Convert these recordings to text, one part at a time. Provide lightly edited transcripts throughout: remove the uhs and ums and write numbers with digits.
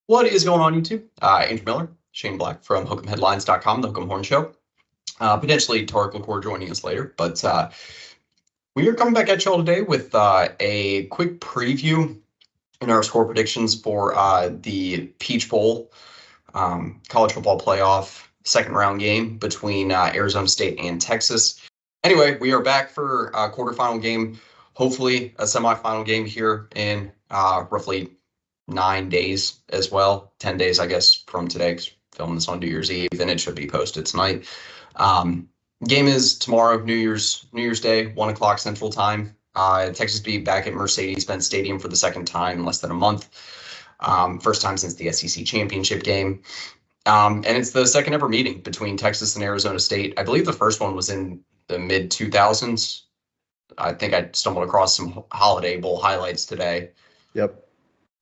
What is going on, YouTube? Andrew Miller, Shane Black from Hook'emHeadlines.com, the Hook'em Horn Show. Potentially Tarek LaCour joining us later, but we are coming back at y'all today with a quick preview in our score predictions for the Peach Bowl college football playoff second round game between Arizona State and Texas. Anyway, we are back for a quarterfinal game, hopefully a semifinal game here in roughly 9 days as well. 10 days, I guess, from today, 'cause filming this on New Year's Eve, and it should be posted tonight. Game is tomorrow, New Year's Day, 1 o'clock Central Time. Texas be back at Mercedes-Benz Stadium for the second time in less than a month. First time since the SEC championship game. And it's the second ever meeting between Texas and Arizona State. I believe the first one was in the mid 2000s. I think I stumbled across some Holiday Bowl highlights today. Yep.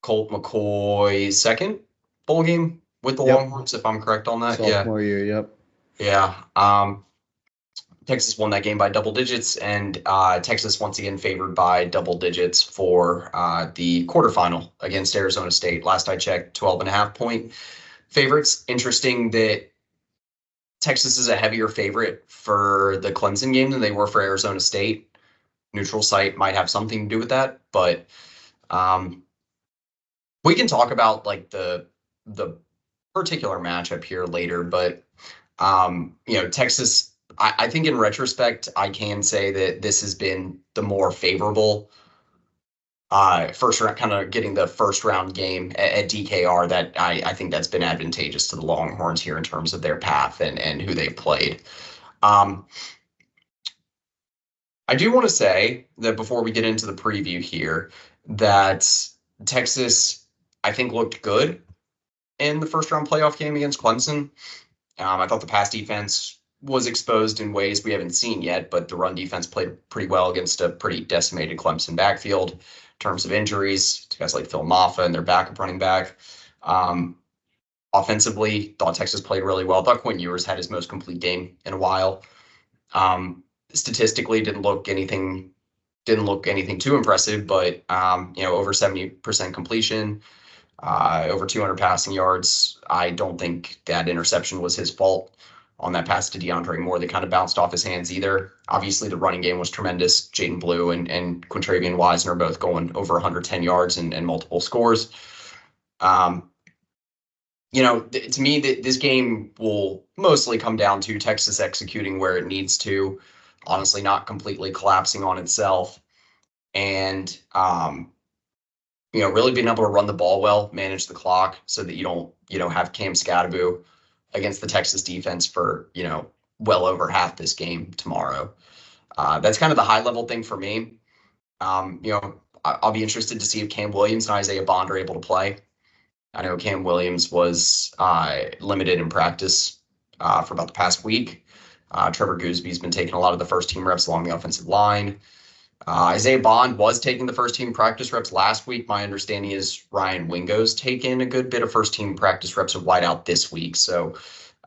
Colt McCoy's second bowl game with the Longhorns, if I'm correct on that. Sophomore year, yep. Yeah. Texas won that game by double digits, and Texas once again favored by double digits for the quarterfinal against Arizona State. Last I checked, 12.5-point favorites. Interesting that Texas is a heavier favorite for the Clemson game than they were for Arizona State. Neutral site might have something to do with that, but we can talk about like the particular matchup here later. But Texas, I think in retrospect, I can say that this has been the more favorable first round, kind of getting the first round game at DKR. That I think that's been advantageous to the Longhorns here in terms of their path and who they've played. I do want to say that before we get into the preview here, that Texas, I think, looked good in the first round playoff game against Clemson. I thought the pass defense was exposed in ways we haven't seen yet, but the run defense played pretty well against a pretty decimated Clemson backfield in terms of injuries to guys like Phil Maffa and their backup running back. Offensively, thought Texas played really well. Thought Quinn Ewers had his most complete game in a while. Statistically, didn't look anything too impressive, but over 70% completion, over 200 passing yards. I don't think that interception was his fault on that pass to DeAndre Moore. They kind of bounced off his hands either. Obviously, the running game was tremendous. Jaden Blue and Quintravian Wisener both going over 110 yards and multiple scores. To me, this game will mostly come down to Texas executing where it needs to, honestly not completely collapsing on itself, and really being able to run the ball well, manage the clock so that you don't have Cam Scatterbo against the Texas defense for well over half this game tomorrow. That's kind of the high level thing for me. I'll be interested to see if Cam Williams and Isaiah Bond are able to play. I know Cam Williams was limited in practice for about the past week. Trevor Goosby's been taking a lot of the first team reps along the offensive line. Isaiah Bond was taking the first team practice reps last week. My understanding is Ryan Wingo's taken a good bit of first team practice reps of wideout this week. So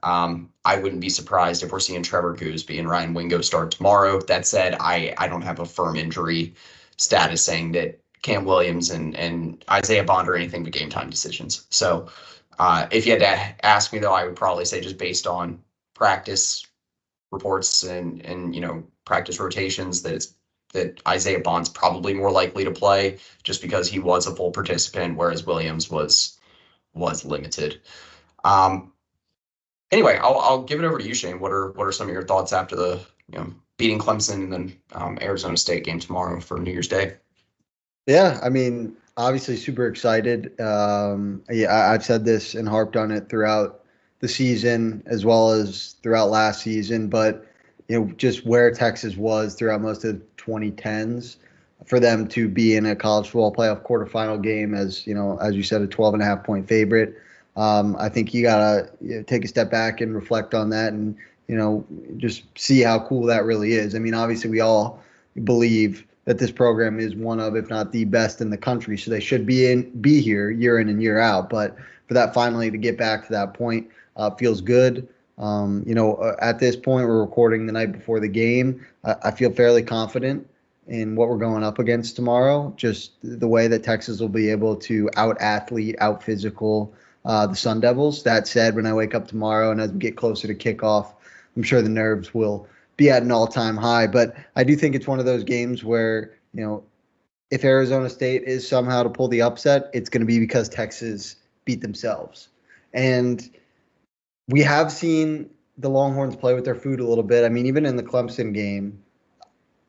I wouldn't be surprised if we're seeing Trevor Goosby and Ryan Wingo start tomorrow. That said, I don't have a firm injury status saying that Cam Williams and Isaiah Bond are anything but game time decisions. So if you had to ask me, though, I would probably say just based on practice reports and practice rotations that Isaiah Bond's probably more likely to play just because he was a full participant, whereas Williams was limited. Anyway, I'll give it over to you, Shane. What are some of your thoughts after the beating Clemson and then Arizona State game tomorrow for New Year's Day? Yeah, I mean, obviously super excited. I've said this and harped on it throughout the season as well as throughout last season, but just where Texas was throughout most of the 2010s, for them to be in a college football playoff quarterfinal game as you said, a 12.5-point favorite. I think you gotta take a step back and reflect on that and just see how cool that really is. I mean, obviously we all believe that this program is one of, if not the best in the country, so they should be here year in and year out. But for that finally to get back to that point feels good. At this point, we're recording the night before the game. I feel fairly confident in what we're going up against tomorrow. Just the way that Texas will be able to out-athlete, out-physical the Sun Devils. That said, when I wake up tomorrow and as we get closer to kickoff, I'm sure the nerves will be at an all-time high. But I do think it's one of those games where, if Arizona State is somehow to pull the upset, it's going to be because Texas beat themselves. And we have seen the Longhorns play with their food a little bit. I mean, even in the Clemson game,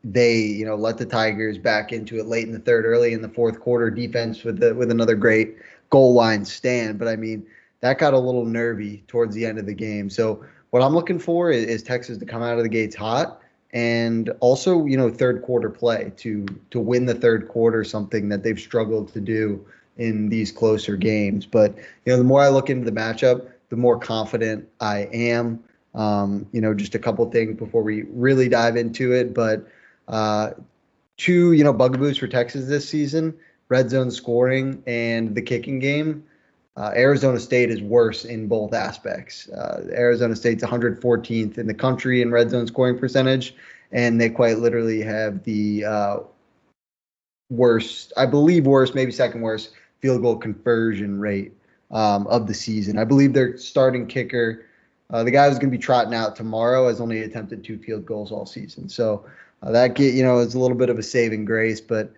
they let the Tigers back into it late in the third, early in the fourth quarter. Defense with another great goal line stand, but I mean that got a little nervy towards the end of the game. So what I'm looking for is Texas to come out of the gates hot, and also third quarter play to win the third quarter, something that they've struggled to do in these closer games. But the more I look into the matchup, the more confident I am. Just a couple things before we really dive into it, but uh, two, bugaboos for Texas this season: red zone scoring and the kicking game. Arizona State is worse in both aspects. Arizona State's 114th in the country in red zone scoring percentage, and they quite literally have the worst, I believe worst, maybe second worst field goal conversion rate of the season. I believe their starting kicker, the guy who's going to be trotting out tomorrow, has only attempted 2 field goals all season. So that is a little bit of a saving grace, but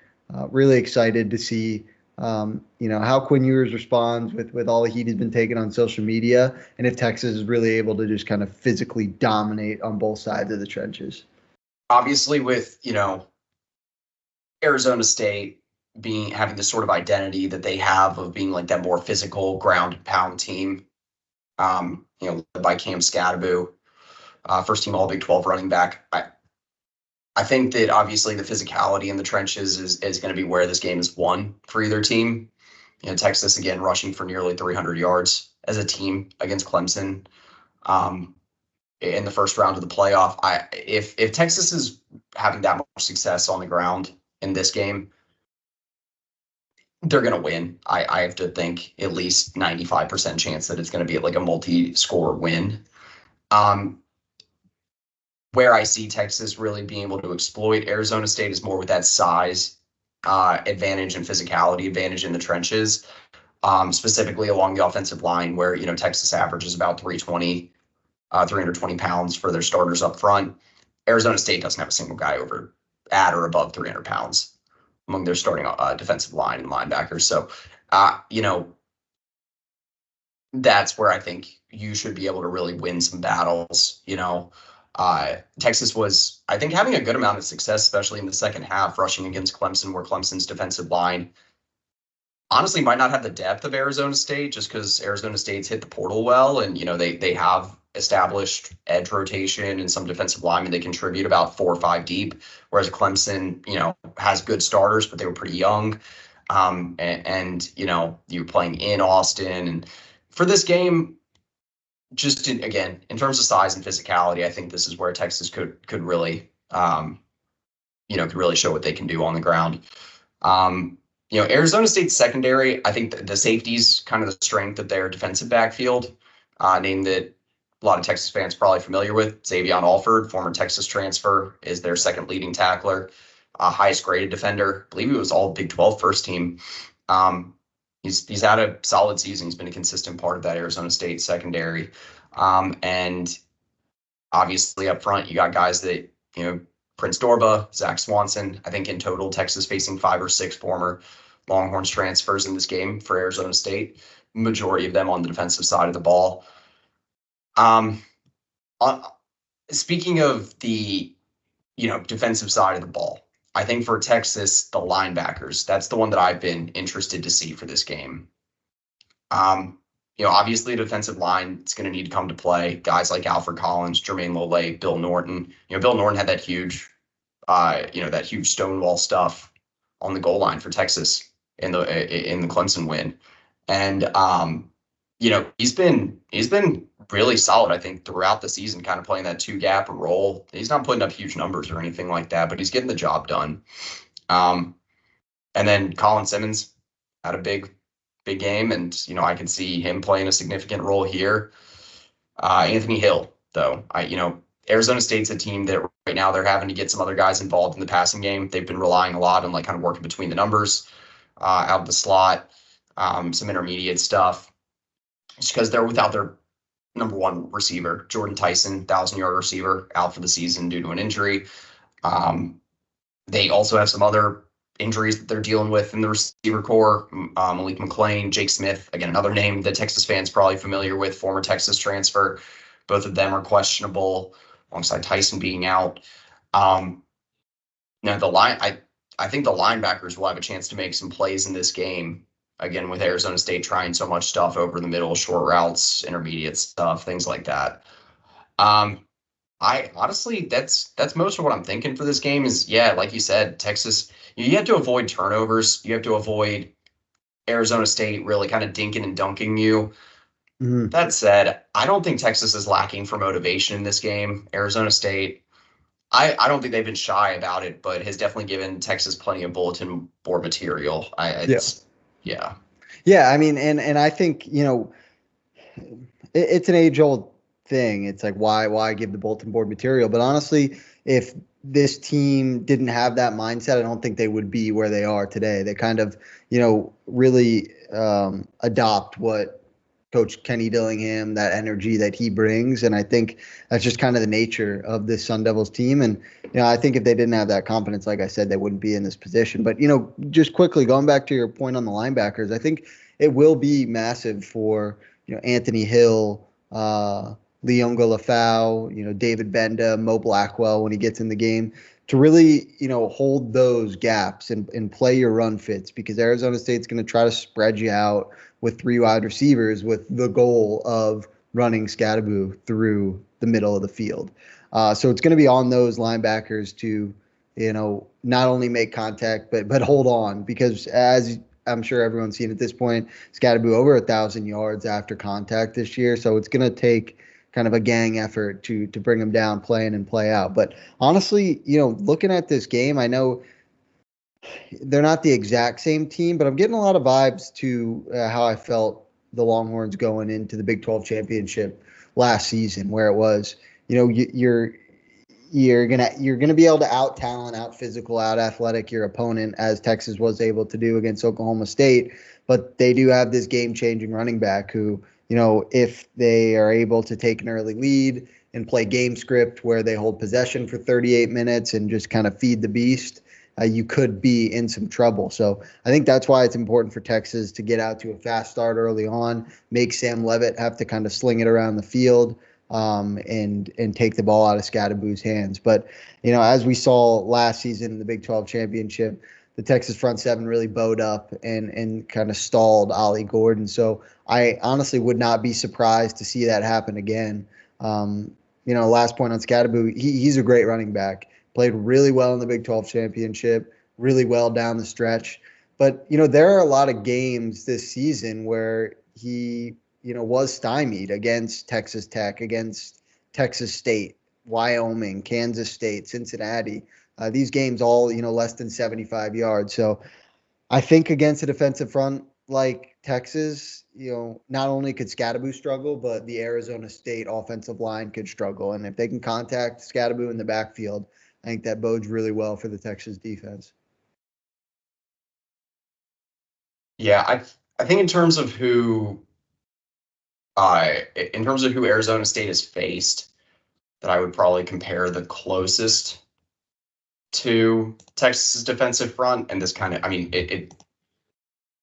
really excited to see how Quinn Ewers responds with all the heat he's been taking on social media, and if Texas is really able to just kind of physically dominate on both sides of the trenches. Obviously, with Arizona State having this sort of identity that they have of being like that more physical ground and pound team, led by Cam Scatterbo, first team All Big 12 running back. I think that obviously the physicality in the trenches is going to be where this game is won for either team. Texas again rushing for nearly 300 yards as a team against Clemson in the first round of the playoff. If Texas is having that much success on the ground in this game, they're going to win. I have to think at least 95% chance that it's going to be like a multi-score win. Where I see Texas really being able to exploit Arizona State is more with that size advantage and physicality advantage in the trenches, specifically along the offensive line, where Texas averages about 320 pounds for their starters up front. Arizona State doesn't have a single guy at or above 300 pounds among their starting defensive line and linebackers. So, that's where I think you should be able to really win some battles. Texas was, I think, having a good amount of success, especially in the second half, rushing against Clemson, where Clemson's defensive line honestly might not have the depth of Arizona State, just because Arizona State's hit the portal well, and they have established edge rotation and some defensive linemen. They contribute about 4 or 5 deep, whereas Clemson has good starters, but they were pretty young. And you're playing in Austin, and for this game, again, in terms of size and physicality, I think this is where Texas could really could really show what they can do on the ground. Arizona State's secondary, I think the safety's kind of the strength of their defensive backfield. Name that a lot of Texas fans are probably familiar with. Xavion Alford, former Texas transfer, is their second leading tackler, highest graded defender. I believe he was all Big 12 first team. He's had a solid season. He's been a consistent part of that Arizona State secondary. And obviously up front, you got guys that, Prince Dorba, Zach Swanson. I think in total, Texas facing 5 or 6 former Longhorns transfers in this game for Arizona State, majority of them on the defensive side of the ball. Speaking of the, defensive side of the ball, I think for Texas, the linebackers, that's the one that I've been interested to see for this game. Obviously, a defensive line is going to need to come to play. Guys like Alfred Collins, Jermaine Lole, Bill Norton. Bill Norton had that huge Stonewall stuff on the goal line for Texas in the Clemson win, and he's been really solid, I think, throughout the season, kind of playing that 2-gap role. He's not putting up huge numbers or anything like that, but he's getting the job done. And then Colin Simmons had a big game, and I can see him playing a significant role here. Anthony Hill, though, Arizona State's a team that right now they're having to get some other guys involved in the passing game. They've been relying a lot on kind of working between the numbers, out of the slot, some intermediate stuff. just because they're without their number one receiver, Jordan Tyson, 1,000-yard receiver, out for the season due to an injury. Um, they also have some other injuries that they're dealing with in the receiver core. Malik McClain, Jake Smith, again, another name that Texas fans probably familiar with, former Texas transfer. Both of them are questionable, alongside Tyson being out. Um, now I think the linebackers will have a chance to make some plays in this game. Again, with Arizona State trying so much stuff over the middle, short routes, intermediate stuff, things like that. Um, I honestly, that's most of what I'm thinking for this game is, yeah, like you said, Texas, you have to avoid turnovers. You have to avoid Arizona State really kind of dinking and dunking you. Mhm. That said, I don't think Texas is lacking for motivation in this game. Arizona State, I don't think they've been shy about it, but has definitely given Texas plenty of bulletin board material. Yeah. Yeah. Yeah, I mean, and I think, it's an age old thing. It's like why give the bulletin board material? But honestly, if this team didn't have that mindset, I don't think they would be where they are today. They kind of, really adopt what Coach Kenny Dillingham, that energy that he brings, and I think that's just kind of the nature of this Sun Devils team. And I think if they didn't have that confidence, like I said, they wouldn't be in this position. But just quickly going back to your point on the linebackers, I think it will be massive for Anthony Hill, Leonga Lafau, David Benda, Mo Blackwell when he gets in the game to really, hold those gaps and play your run fits because Arizona State's going to try to spread you out with three wide receivers with the goal of running Scadaboo through the middle of the field. So it's going to be on those linebackers to, not only make contact but hold on because as I'm sure everyone's seen at this point, Scadaboo over 1,000 yards after contact this year. So it's going to take kind of a gang effort to bring him down, play in and play out. But honestly, looking at this game, I know they're not the exact same team, but I'm getting a lot of vibes to how I felt the Longhorns going into the Big 12 championship last season, where it was, you're gonna be able to out talent, out physical, out athletic your opponent as Texas was able to do against Oklahoma State. But they do have this game changing running back who, if they are able to take an early lead and play game script where they hold possession for 38 minutes and just kind of feed the beast, you could be in some trouble. So I think that's why it's important for Texas to get out to a fast start early on, make Sam Levitt have to kind of sling it around the field, and take the ball out of Scadaboo's hands. But as we saw last season in the Big 12 championship, the Texas front seven really bowed up and kind of stalled Ollie Gordon. So I honestly would not be surprised to see that happen again. Last point on Scadaboo, he's a great running back. Played really well in the Big 12 championship, really well down the stretch. But, there are a lot of games this season where he, was stymied against Texas Tech, against Texas State, Wyoming, Kansas State, Cincinnati. These games all, less than 75 yards. So I think against a defensive front like Texas, not only could Scadaboo struggle, but the Arizona State offensive line could struggle. And if they can contact Scadaboo in the backfield, I think that bodes really well for the Texas defense. Yeah, I think in terms of who Arizona State has faced, that I would probably compare the closest to Texas's defensive front. And this kind of, I mean, it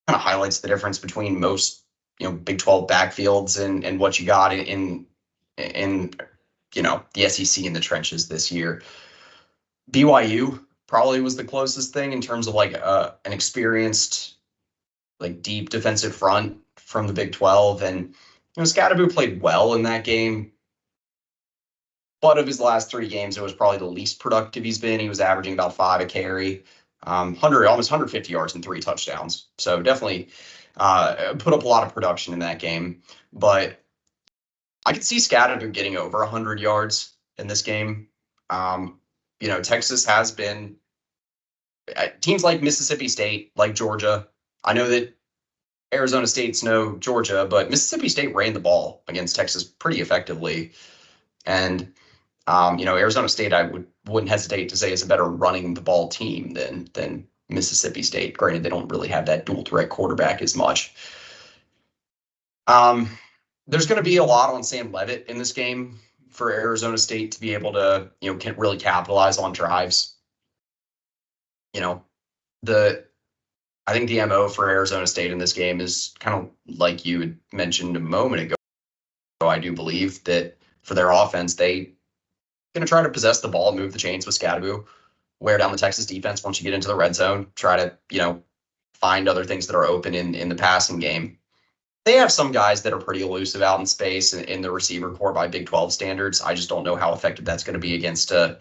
kind of highlights the difference between most, Big 12 backfields and what you got in the SEC in the trenches this year. BYU probably was the closest thing in terms of like an experienced, like deep defensive front from the Big 12. And Scadaboo played well in that game, but of his last three games, it was probably the least productive he's been. He was averaging about 5 a carry, 100, almost 150 yards and 3 touchdowns. So definitely put up a lot of production in that game. But I could see Scadaboo getting over 100 yards in this game. Texas has been teams like Mississippi State, like Georgia. I know that Arizona State's no Georgia, but Mississippi State ran the ball against Texas pretty effectively. And Arizona State, I wouldn't hesitate to say, is a better running the ball team than Mississippi State. Granted, they don't really have that dual threat quarterback as much. Um, there's going to be a lot on Sam Levitt in this game for Arizona State to be able to, can really capitalize on drives. You know, the I think the MO for Arizona State in this game is kind of like you had mentioned a moment ago. I do believe that for their offense, they going to try to possess the ball, move the chains with Scadaboo, wear down the Texas defense once you get into the red zone, try to, find other things that are open in the passing game. They have some guys that are pretty elusive out in space in the receiver core by Big 12 standards. I just don't know how effective that's going to be against an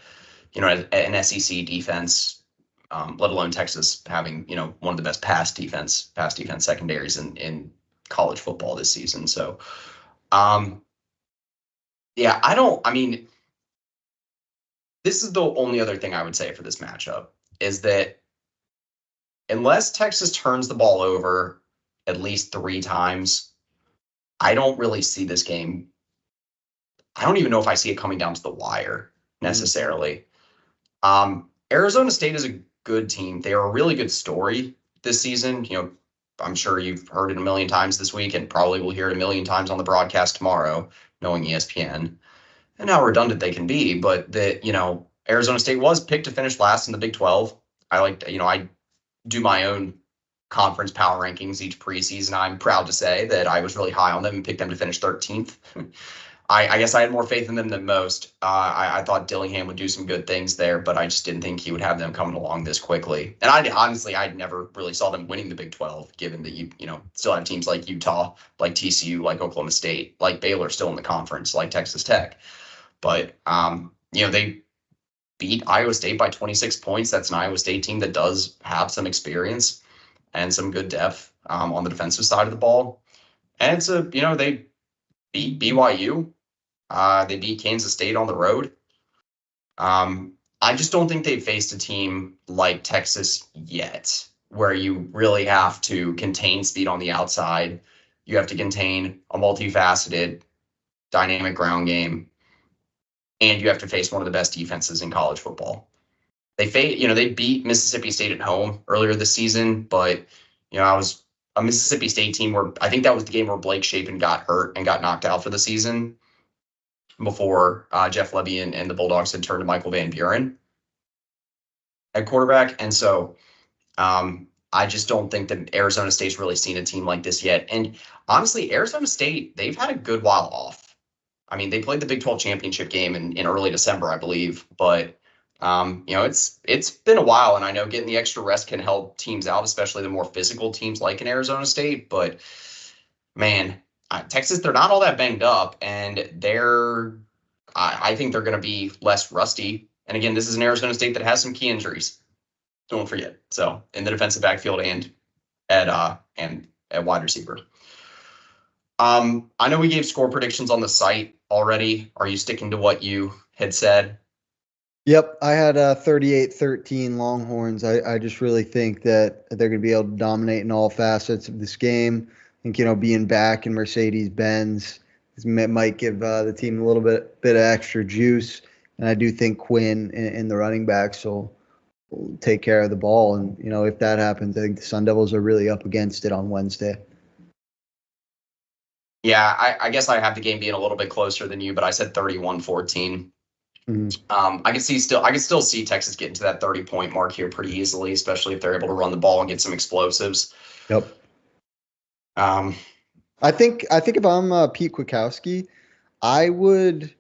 SEC defense, let alone Texas having, one of the best pass defense secondaries in college football this season. So, yeah, I mean, this is the only other thing I would say for this matchup is that unless Texas turns the ball over at least 3 times, I don't really see this game. I don't even know if I see it coming down to the wire necessarily. Arizona State is a good team. They are a really good story this season. I'm sure you've heard it a million times this week and probably will hear it a million times on the broadcast tomorrow, knowing ESPN and how redundant they can be. But that, Arizona State was picked to finish last in the Big 12. I do my own conference power rankings each preseason. I'm proud to say that I was really high on them and picked them to finish 13th. I guess I had more faith in them than most. I thought Dillingham would do some good things there, but I just didn't think he would have them coming along this quickly. And I never really saw them winning the Big 12, given that you still have teams like Utah, like TCU, like Oklahoma State, like Baylor still in the conference, like Texas Tech. But they beat Iowa State by 26 points. That's an Iowa State team that does have some experience and some good depth on the defensive side of the ball. And they beat BYU. They beat Kansas State on the road. I just don't think they've faced a team like Texas yet, where you really have to contain speed on the outside. You have to contain a multifaceted, dynamic ground game, and you have to face one of the best defenses in college football. They beat Mississippi State at home earlier this season, but I was a Mississippi State team where I think that was the game where Blake Shapen got hurt and got knocked out for the season before Jeff Lebby and the Bulldogs had turned to Michael Van Buren at quarterback. And so I just don't think that Arizona State's really seen a team like this yet. And honestly, Arizona State, they've had a good while off. I mean, they played the Big 12 championship game in early December, I believe, but it's been a while, and I know getting the extra rest can help teams out, especially the more physical teams like in Arizona State. But man, Texas, they're not all that banged up, and I think they're going to be less rusty. And again, this is an Arizona State that has some key injuries. Don't forget. So in the defensive backfield and at wide receiver. I know we gave score predictions on the site already. Are you sticking to what you had said? Yep, I had 38-13 Longhorns. I just really think that they're going to be able to dominate in all facets of this game. I think, being back in Mercedes-Benz might give the team a little bit of extra juice. And I do think Quinn and the running backs will take care of the ball. And, if that happens, I think the Sun Devils are really up against it on Wednesday. Yeah, I guess I have the game being a little bit closer than you, but I said 31-14. Mm-hmm. I can still see Texas getting to that 30-point mark here pretty easily, especially if they're able to run the ball and get some explosives. Yep. I think if I'm Pete Kwiatkowski, I would,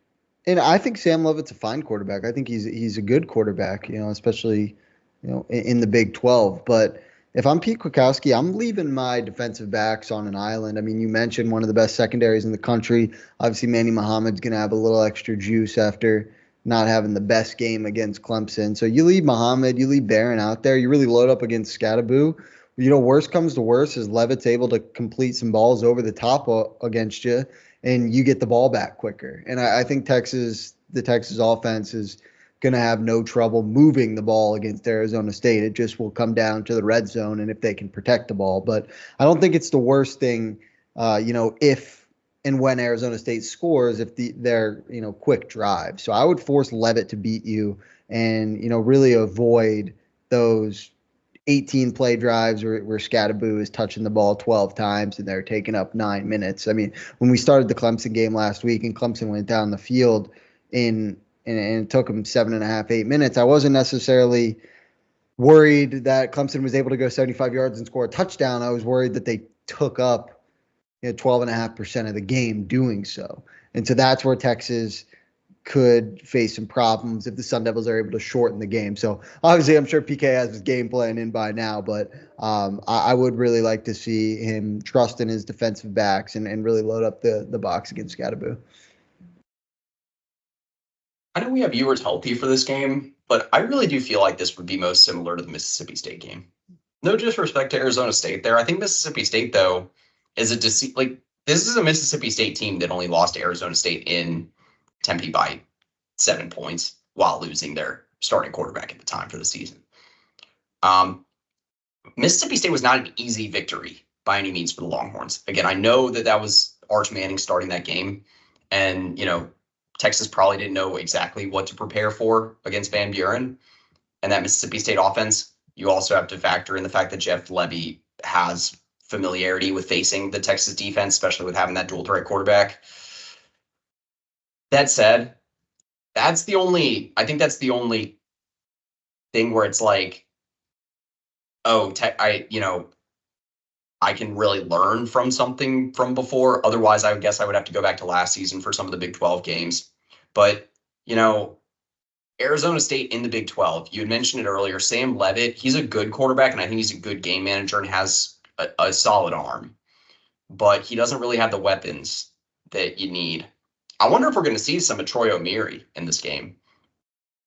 and I think Sam Levitt's a fine quarterback. I think he's a good quarterback, especially in the Big 12. But if I'm Pete Kwiatkowski, I'm leaving my defensive backs on an island. I mean, you mentioned one of the best secondaries in the country. Obviously, Manny Muhammad's going to have a little extra juice after not having the best game against Clemson. So you leave Muhammad, you leave Barron out there. You really load up against Scadaboo. Worst comes to worst is Levitt's able to complete some balls over the top against you, and you get the ball back quicker. And I think the Texas offense is going to have no trouble moving the ball against Arizona State. It just will come down to the red zone and if they can protect the ball. But I don't think it's the worst thing, if and when Arizona State scores, if they're quick drive. So I would force Levitt to beat you and really avoid those 18 play drives where Scatterboo is touching the ball 12 times and they're taking up 9 minutes. I mean, when we started the Clemson game last week and Clemson went down the field and it took them 7.5, 8 minutes, I wasn't necessarily worried that Clemson was able to go 75 yards and score a touchdown. I was worried that they took up 12.5% of the game doing so. And so that's where Texas could face some problems if the Sun Devils are able to shorten the game. So obviously, I'm sure PK has his game plan in by now, but I would really like to see him trust in his defensive backs and really load up the box against Scatterboo. I know we have viewers healthy for this game, but I really do feel like this would be most similar to the Mississippi State game. No disrespect to Arizona State there. I think Mississippi State, though, is this is a Mississippi State team that only lost to Arizona State in Tempe by 7 points while losing their starting quarterback at the time for the season. Mississippi State was not an easy victory by any means for the Longhorns. Again, I know that was Arch Manning starting that game, and Texas probably didn't know exactly what to prepare for against Van Buren and that Mississippi State offense. You also have to factor in the fact that Jeff Lebby has familiarity with facing the Texas defense, especially with having that dual threat quarterback. That said, I think that's the only thing where it's like, oh, I can really learn from something from before. Otherwise, I guess I would have to go back to last season for some of the Big 12 games. But, Arizona State in the Big 12, you had mentioned it earlier, Sam Leavitt, he's a good quarterback, and I think he's a good game manager and has a solid arm. But he doesn't really have the weapons that you need. I wonder if we're going to see some of Troy O'Meary in this game.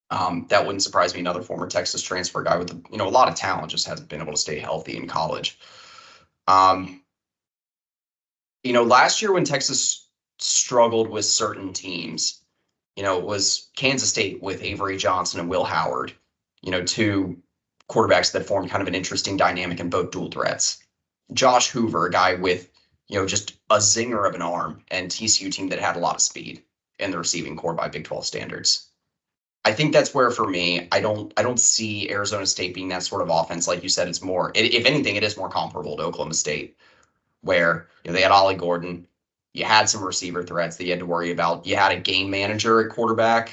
That wouldn't surprise me. Another former Texas transfer guy with a lot of talent, just hasn't been able to stay healthy in college. Last year when Texas struggled with certain teams, it was Kansas State with Avery Johnson and Will Howard, two quarterbacks that formed kind of an interesting dynamic in both dual threats. Josh Hoover, a guy with, just a zinger of an arm, and TCU team that had a lot of speed in the receiving core by Big 12 standards. I think that's where, for me, I don't see Arizona State being that sort of offense. Like you said, it's more, if anything, it is more comparable to Oklahoma State, where they had Ollie Gordon, you had some receiver threats that you had to worry about. You had a game manager at quarterback,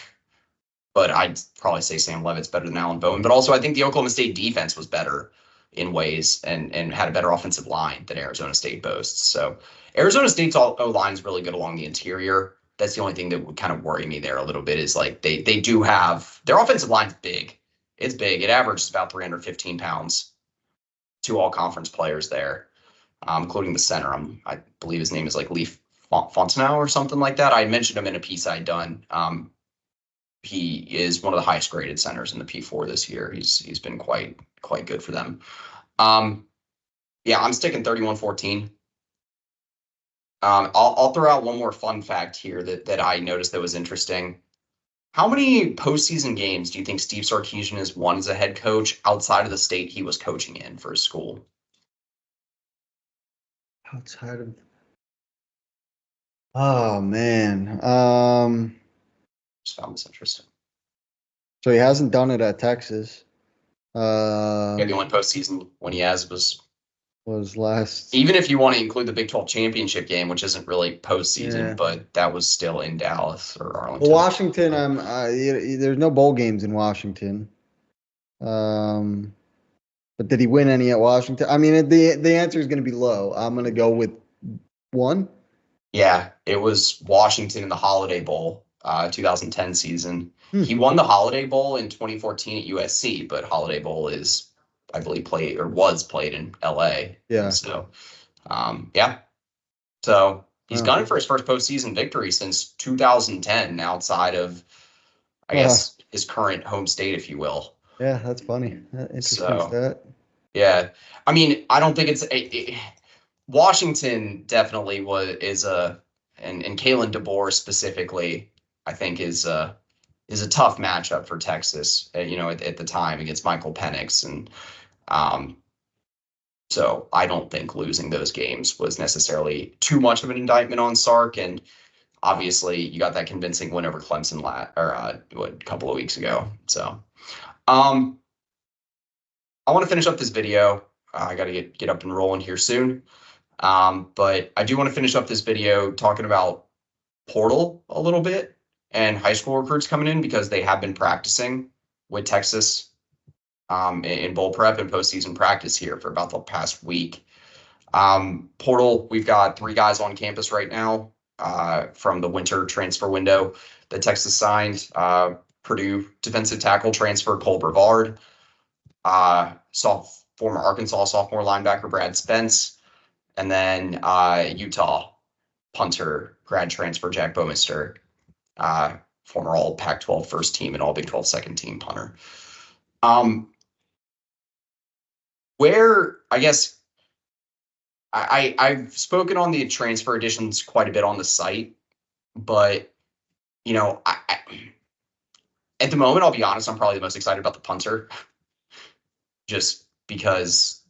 but I'd probably say Sam Leavitt's better than Alan Bowen. But also, I think the Oklahoma State defense was better in ways and had a better offensive line than Arizona State boasts. So Arizona State's O-line is really good along the interior. That's the only thing that would kind of worry me there a little bit, is like they do have their offensive line's big. It's big. It averages about 315 pounds. Two all-conference players there, including the center. I believe his name is like Leaf Fontenau or something like that. I mentioned him in a piece I'd done. He is one of the highest graded centers in the P4 this year. He's been quite good for them. Yeah, I'm sticking 31-14. I'll throw out one more fun fact here that I noticed that was interesting. How many postseason games do you think Steve Sarkisian has won as a head coach outside of the state he was coaching in for his school? Outside of, oh man, Just found this interesting. so he hasn't done it at Texas. Yeah, the only postseason when he has was last. Even if you want to include the Big 12 championship game, which isn't really postseason, but that was still in Dallas or Arlington. Well, Washington, there's no bowl games in Washington. But did he win any at Washington? I mean, the answer is going to be low. I'm going to go with one. Yeah, it was Washington in the Holiday Bowl, 2010 season. He won the Holiday Bowl in 2014 at USC, but Holiday Bowl is, I believe, was played in LA. Yeah. So, yeah. So he's gunning for his first postseason victory since 2010, outside of, I guess, his current home state, if you will. Yeah, that's funny. Interesting stat. Yeah, I mean, I don't think Washington definitely and Kalen DeBoer specifically, I think is a tough matchup for Texas. At the time against Michael Penix, and so I don't think losing those games was necessarily too much of an indictment on Sark. And obviously, you got that convincing win over Clemson a couple of weeks ago. So, I want to finish up this video. I got to get up and rolling here soon. But I do want to finish up this video talking about portal a little bit and high school recruits coming in because they have been practicing with Texas in bowl prep and postseason practice here for about the past week. Portal, we've got 3 guys on campus right now from the winter transfer window that Texas signed. Purdue defensive tackle transfer Cole Brevard, former Arkansas sophomore linebacker Brad Spence, and then Utah punter grad transfer Jack Bowmister, former All Pac-12 first team and All Big 12 second team punter. Where I guess I've spoken on the transfer additions quite a bit on the site, but at the moment, I'll be honest, I'm probably the most excited about the punter, just because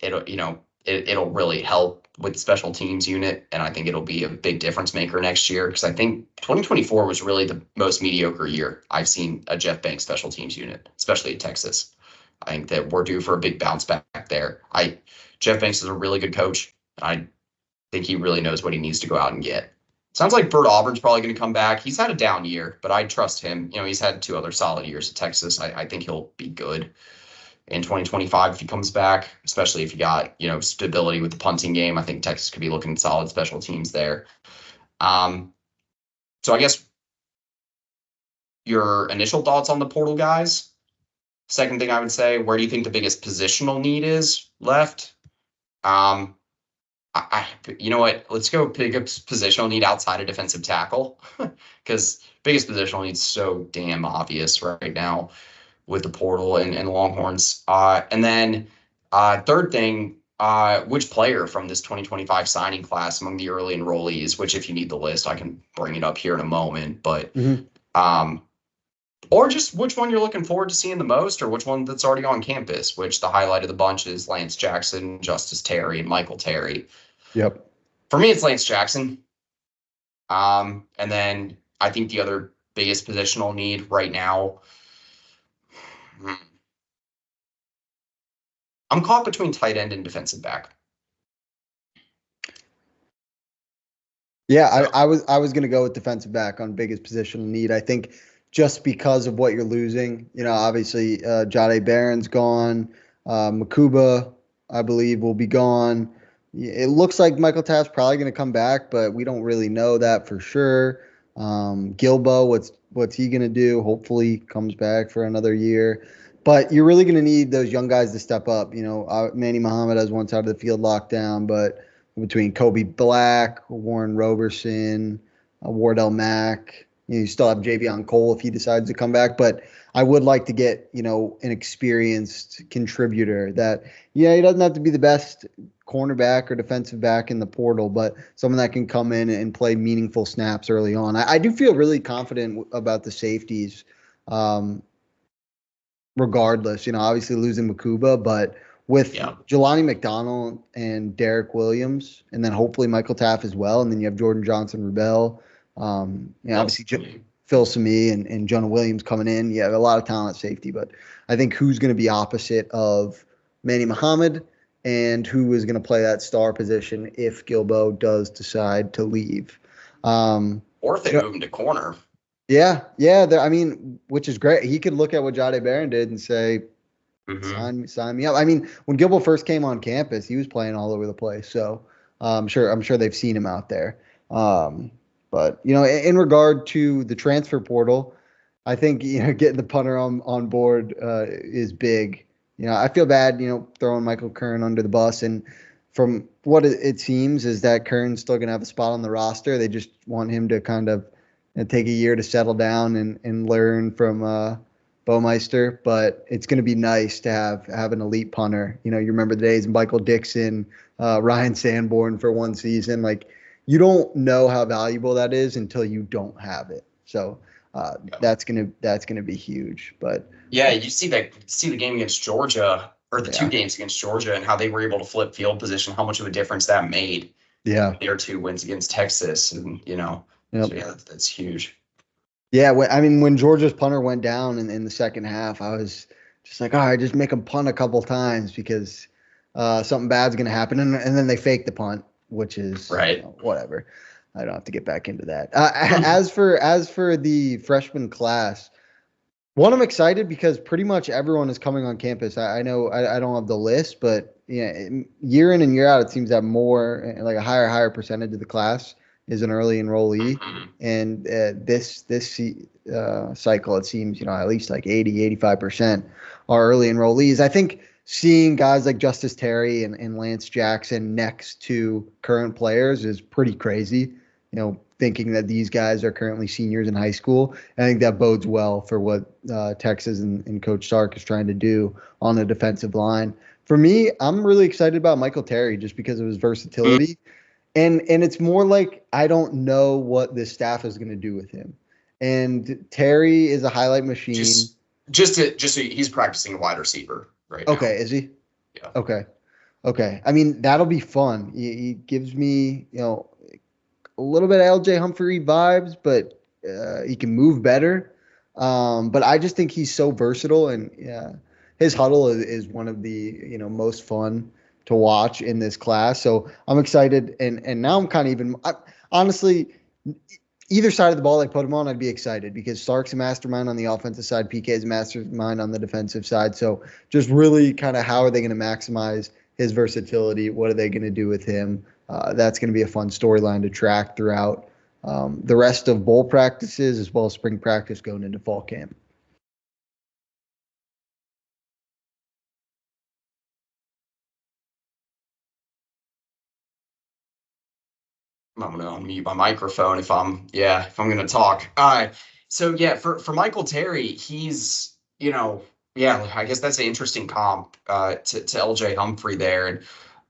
it'll really help with the special teams unit, and I think it'll be a big difference maker next year because I think 2024 was really the most mediocre year I've seen a Jeff Banks special teams unit, especially at Texas. I think that we're due for a big bounce back there. Jeff Banks is a really good coach. I think he really knows what he needs to go out and get. Sounds like Bert Auburn's probably going to come back. He's had a down year, but I trust him. He's had 2 other solid years at Texas. I think he'll be good in 2025 if he comes back, especially if you got, stability with the punting game. I think Texas could be looking at solid special teams there. So I guess your initial thoughts on the portal guys. Second thing I would say, where do you think the biggest positional need is left? You know what? Let's go biggest positional need outside of defensive tackle because biggest positional need is so damn obvious right now with the portal and the Longhorns. And then third thing, which player from this 2025 signing class among the early enrollees, which if you need the list, I can bring it up here in a moment, but or just which one you're looking forward to seeing the most or which one that's already on campus, which the highlight of the bunch is Lance Jackson, Justice Terry, and Michael Terry. Yep. For me, it's Lance Jackson. And then I think the other biggest positional need right now, I'm caught between tight end and defensive back. Yeah, so, I was going to go with defensive back on biggest positional need. I think just because of what you're losing, obviously Jahdae Barron's gone, Makuba, I believe, will be gone. It looks like Michael Taft's probably going to come back, but we don't really know that for sure. Gilbo, what's he going to do? Hopefully comes back for another year. But you're really going to need those young guys to step up. Manny Muhammad has one side of the field locked down, but between Kobe Black, Warren Roberson, Wardell Mack, you still have Javion Cole if he decides to come back. But I would like to get, an experienced contributor that, he doesn't have to be the best cornerback or defensive back in the portal, but someone that can come in and play meaningful snaps early on. I do feel really confident about the safeties, regardless. Obviously losing Makuba, but with Jelani McDonald and Derek Williams, and then hopefully Michael Taft as well, and then you have Jordan Johnson-Rubel, obviously Phil Sami and Jonah Williams coming in. You have a lot of talent at safety, but I think who's going to be opposite of Manny Muhammad and who is going to play that star position if Gilbo does decide to leave. Or if they move him to corner. Yeah. Which is great. He could look at what Jahdae Barron did and say, sign me up. When Gilbo first came on campus, he was playing all over the place. So I'm sure they've seen him out there. But in regard to the transfer portal, I think getting the punter on board is big. I feel bad throwing Michael Kern under the bus, and from what it seems is that Kern's still gonna have a spot on the roster. They just want him to kind of take a year to settle down and learn from Baumeister. But it's gonna be nice to have an elite punter. You remember the days of Michael Dixon, Ryan Sanborn for one season. Like, you don't know how valuable that is until you don't have it. So that's gonna be huge. But yeah, you see the game against Georgia, or the 2 games against Georgia, and how they were able to flip field position, how much of a difference that made. Yeah, their 2 wins against Texas, and so that's huge. Yeah, when Georgia's punter went down in the second half, I was just like, all right, just make them punt a couple times because something bad's going to happen. And then they fake the punt, which is, Right. whatever. I don't have to get back into that. As for the freshman class, one, I'm excited because pretty much everyone is coming on campus. I know I don't have the list, but yeah, year in and year out, it seems that more like a higher percentage of the class is an early enrollee. Mhm. And this cycle, it seems, at least like 80, 85% are early enrollees. I think seeing guys like Justice Terry and Lance Jackson next to current players is pretty crazy. Thinking that these guys are currently seniors in high school. I think that bodes well for what Texas and Coach Sark is trying to do on the defensive line. For me, I'm really excited about Michael Terry just because of his versatility. And it's more like I don't know what this staff is going to do with him. And Terry is a highlight machine. Just so he's practicing wide receiver right now. Okay, is he? Yeah. Okay. Okay. I mean, that'll be fun. He gives me, a little bit of LJ Humphrey vibes, but he can move better. But I just think he's so versatile, and his huddle is one of the most fun to watch in this class. So I'm excited, and now I'm kind of honestly, either side of the ball I put him on, I'd be excited because Stark's a mastermind on the offensive side, PK is a mastermind on the defensive side. So just really kind of how are they going to maximize his versatility? What are they going to do with him? That's going to be a fun storyline to track throughout the rest of bowl practices as well as spring practice going into fall camp. I'm gonna unmute my microphone if I'm gonna talk. So yeah, for Michael Terry, he's yeah, I guess that's an interesting comp to LJ Humphrey there, and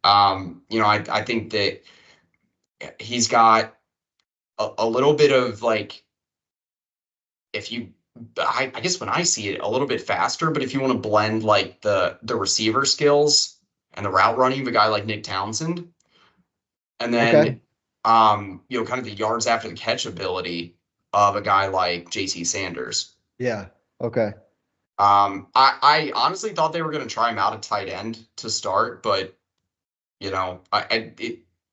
I think that he's got a little bit of like if you I guess when I see it a little bit faster, but if you want to blend like the receiver skills and the route running of a guy like Nick Townsend, and then Okay. kind of the yards after the catch ability of a guy like JT Sanders. Yeah. Okay. I honestly thought they were going to try him out at tight end to start, but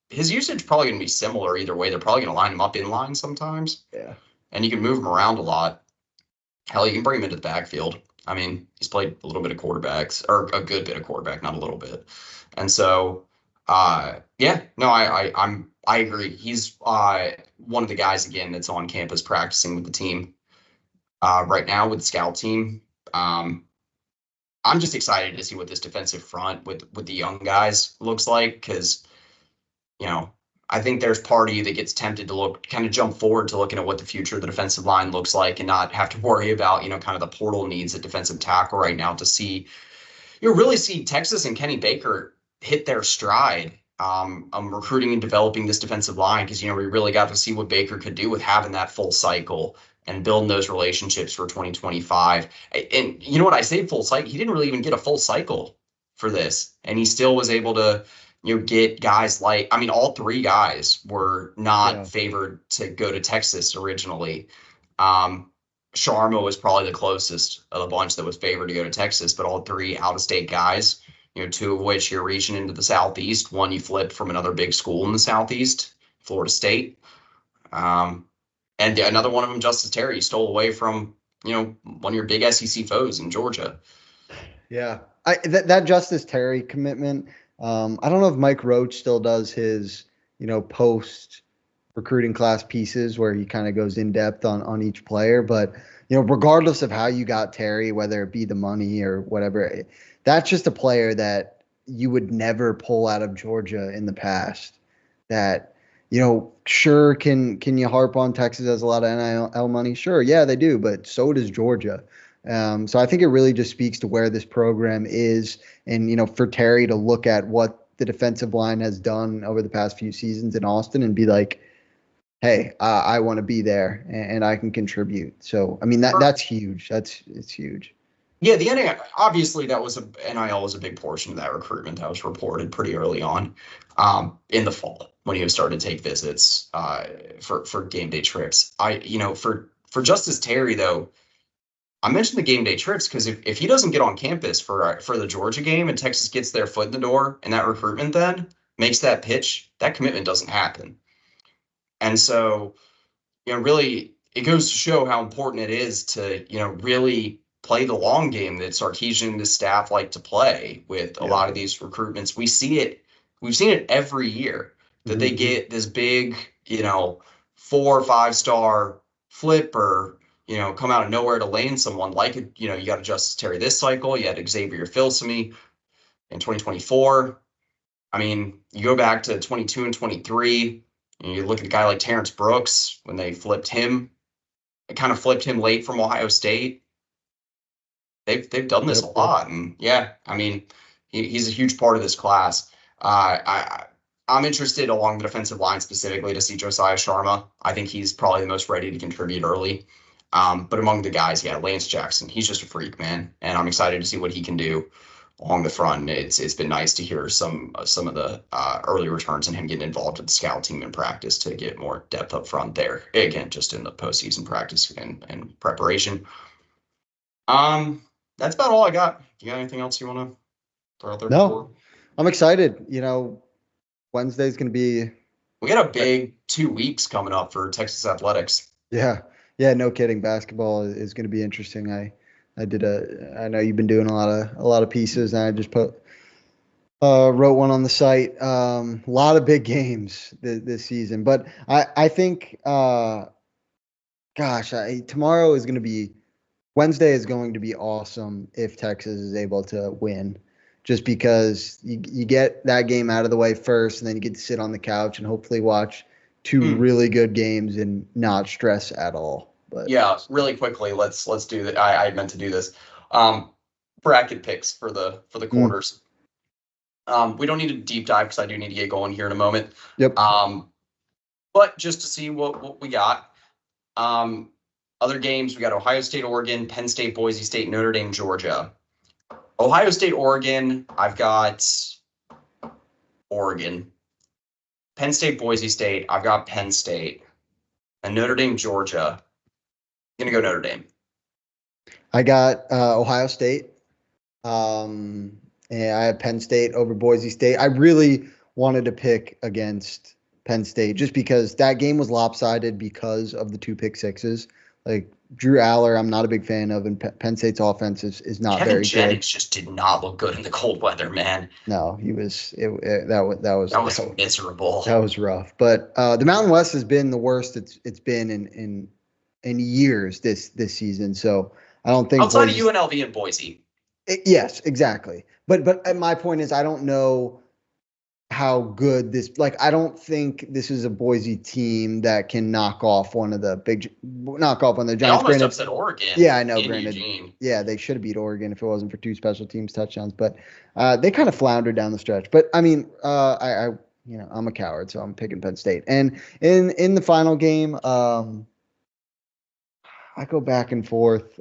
his usage probably going to be similar either way. They're probably going to line him up in line sometimes, Yeah. and you can move him around a lot. Hell, you can bring him into the backfield. I mean, he's played a little bit of quarterbacks, or a good bit of quarterback, not a little bit. And so, yeah, no, I agree. He's one of the guys again that's on campus practicing with the team right now with the scout team. Um, I'm just excited to see what this defensive front with the young guys looks like because you know, I think there's part of you that gets tempted to look kind of jump forward to looking at what the future of the defensive line looks like and not have to worry about, kind of the portal needs at defensive tackle right now to see you really see Texas and Kenny Baker hit their stride recruiting and developing this defensive line because we really got to see what Baker could do with having that full cycle and building those relationships for 2025. And you know what I say full cycle? He didn't really even get a full cycle for this, and he still was able to get guys like all three guys were not Yeah. favored to go to Texas originally. Um, Sharma was probably the closest of the bunch that was favored to go to Texas, but all three out of state guys, two of which you're reaching into the Southeast. One you flipped from another big school in the Southeast, Florida State. And another one of them, Justice Terry, stole away from, one of your big SEC foes in Georgia. Yeah. That Justice Terry commitment. I don't know if Mike Roach still does his, post recruiting class pieces where he kind of goes in depth on each player. But, regardless of how you got Terry, whether it be the money or whatever, that's just a player that you would never pull out of Georgia in the past. That, sure, can you harp on Texas has a lot of NIL money? Sure, yeah, they do, but so does Georgia. So I think it really just speaks to where this program is, and for Terry to look at what the defensive line has done over the past few seasons in Austin and be like, "Hey, I want to be there and I can contribute." So I mean that's huge. It's huge. Yeah, the NIL obviously NIL was a big portion of that recruitment that was reported pretty early on in the fall when he was starting to take visits for game day trips. For Justice Terry though, I mentioned the game day trips because if he doesn't get on campus for the Georgia game and Texas gets their foot in the door and that recruitment then makes that pitch, that commitment doesn't happen. And so, really, it goes to show how important it is to, really play the long game that Sarkisian and his staff like to play with a Yeah. lot of these recruitments. We've seen it every year that they get this big, 4 or 5 star flip or, come out of nowhere to land someone like it. You got Justice Terry this cycle, you had Xavier Filsaime in 2024. I mean, you go back to 22 and 23, and you look at a guy like Terrence Brooks when they flipped him. It kind of flipped him late from Ohio State. They've done this a lot, and yeah, I mean, he's a huge part of this class. I'm interested along the defensive line specifically to see Josiah Sharma. I think he's probably the most ready to contribute early. But among the guys, yeah, Lance Jackson, he's just a freak, man, and I'm excited to see what he can do along the front. It's been nice to hear some of the early returns and him getting involved with the scout team in practice to get more depth up front there. Again, just in the postseason practice and preparation. That's about all I got. You got anything else you want to throw out there? No, I'm excited. Wednesday's going to be. We got a big 2 weeks coming up for Texas athletics. Yeah. Yeah. No kidding. Basketball is going to be interesting. I know you've been doing a lot of pieces, and I just wrote one on the site. A lot of big games this season, but I think, tomorrow is going to be. Wednesday is going to be awesome if Texas is able to win, just because you get that game out of the way first, and then you get to sit on the couch and hopefully watch two really good games and not stress at all. But yeah, really quickly, let's do that. I meant to do this. Bracket picks for the quarters. We don't need a deep dive because I do need to get going here in a moment. Yep. But just to see what we got. Other games, we got Ohio State, Oregon, Penn State, Boise State, Notre Dame, Georgia. Ohio State, Oregon, I've got Oregon. Penn State, Boise State, I've got Penn State. And Notre Dame, Georgia, I'm going to go Notre Dame. I got Ohio State. And I have Penn State over Boise State. I really wanted to pick against Penn State just because that game was lopsided because of the 2 pick sixes. Like Drew Aller, I'm not a big fan of, and Penn State's offense is not Kevin very Jennings good. just did not look good in the cold weather, man. No, he was. That was miserable. That was rough. But the Mountain West has been the worst it's been in years this season. So I don't think outside of UNLV and Boise. Yes, exactly. But my point is, I don't know how good this. Like, I don't think this is a Boise team that can knock off one of the Giants. They almost upset Oregon. Yeah, I know. Granted, Eugene. yeah, they should have beat Oregon if it wasn't for 2 special teams touchdowns. But they kind of floundered down the stretch. But I mean, I'm a coward, so I'm picking Penn State. And in the final game, I go back and forth.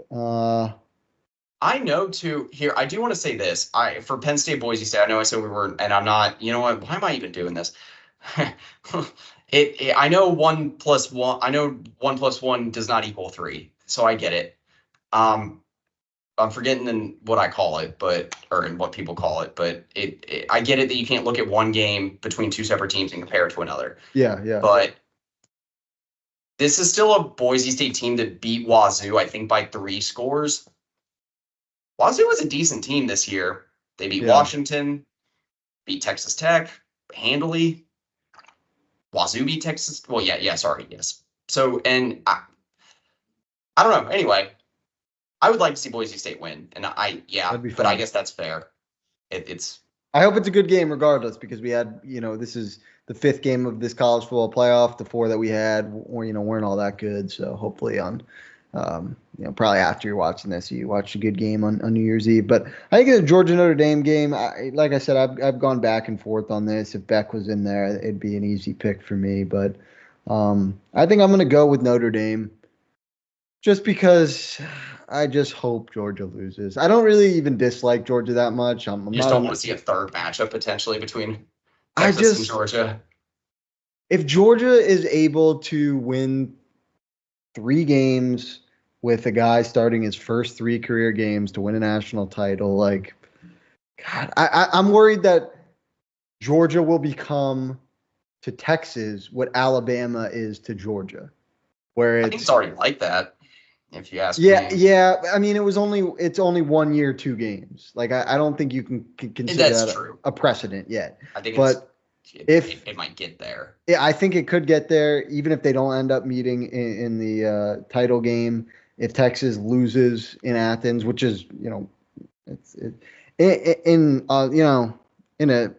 I know too. Here, I do want to say this. For Penn State, Boise State, I know I said we weren't, and I'm not. You know what? Why am I even doing this? I know 1 + 1. I know 1 + 1 does not equal 3, so I get it. I'm forgetting what I call it, or in what people call it, but I get it that you can't look at one game between 2 separate teams and compare it to another. Yeah. But this is still a Boise State team that beat Wazoo, I think, by 3 scores. Wazoo was a decent team this year. They beat Washington, beat Texas Tech handily. Wazoo beat Texas. Well, yes. So, and I don't know. Anyway, I would like to see Boise State win, and but I guess that's fair. It's. I hope it's a good game regardless, because we had, this is the 5th game of this college football playoff. The 4 that we had, weren't all that good. So hopefully probably after you're watching this, you watch a good game on New Year's Eve. But I think the Georgia Notre Dame game, like I said, I've gone back and forth on this. If Beck was in there, it'd be an easy pick for me. But I think I'm going to go with Notre Dame, just because I just hope Georgia loses. I don't really even dislike Georgia that much. You just don't want to see a third matchup potentially between Texas and Georgia. If Georgia is able to win 3 games with a guy starting his first 3 career games to win a national title. Like, God, I'm worried that Georgia will become to Texas what Alabama is to Georgia, where I think it's it's already like that, if you ask yeah, me. yeah. I mean, it's only 1 year, 2 games. Like, I don't think you can consider That's that true. a precedent yet. I think But if it might get there. yeah, I think it could get there, even if they don't end up meeting in the title game. If Texas loses in Athens, which is it's in in a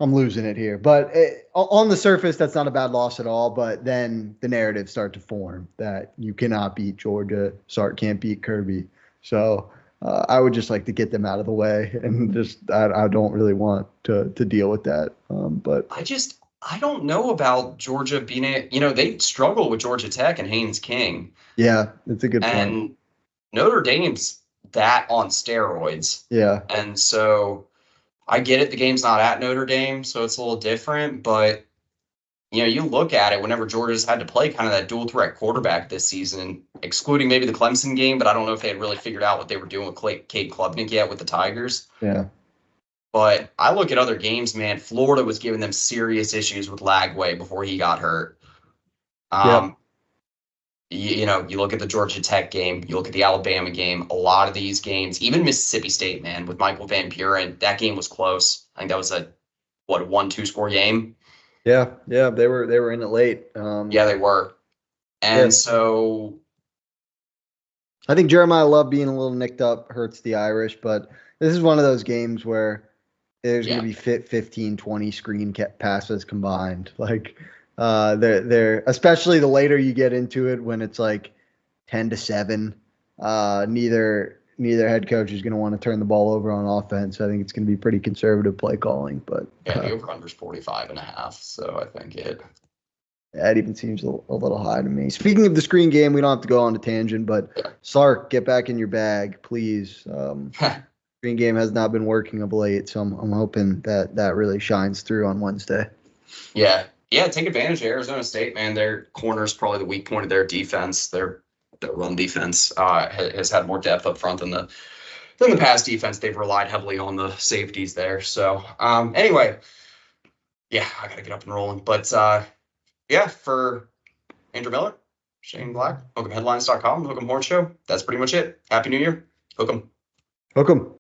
I'm losing it here, but on the surface, that's not a bad loss at all. But then the narratives start to form that you cannot beat Georgia, Sark can't beat Kirby. So I would just like to get them out of the way, and just I don't really want to deal with that. But I don't know about Georgia being they struggle with Georgia Tech and Haynes King, yeah, it's a good point. and Notre Dame's that on steroids. Yeah, And so I get it, the game's not at Notre Dame, so it's a little different, but you look at it whenever Georgia's had to play kind of that dual threat quarterback this season, excluding maybe the Clemson game, but I don't know if they had really figured out what they were doing with Cade Klubnik yet with the Tigers. yeah, But I look at other games, man. Florida was giving them serious issues with Lagway before he got hurt. yep, Um, you look at the Georgia Tech game, you look at the Alabama game. A lot of these games, even Mississippi State, man, with Michael Van Buren, that game was close. I think that was a 1-2 score game. yeah, yeah. They were in it late. Yeah, they were. Yeah, And so, I think Jeremiah Love being a little nicked up hurts the Irish, but this is one of those games where there's going to yeah, be 15, 20 screen passes combined. Like, they're especially the later you get into it when it's like 10-7. Neither head coach is going to want to turn the ball over on offense. I think it's going to be pretty conservative play calling, but yeah, the over-under's 45.5. So I think that even seems a little high to me. Speaking of the screen game, we don't have to go on a tangent, but Sark, get back in your bag, please. yeah. Screen game has not been working of late, so I'm hoping that really shines through on Wednesday. Yeah. Yeah, take advantage of Arizona State, man. Their corner is probably the weak point of their defense. Their run defense has had more depth up front than the pass defense. They've relied heavily on the safeties there. So anyway, yeah, I gotta get up and rolling. But yeah, for Andrew Miller, Shane Black, Hook'emHeadlines.com, Hook'em Horn Show. That's pretty much it. Happy New Year. Hook'em. Hook 'em.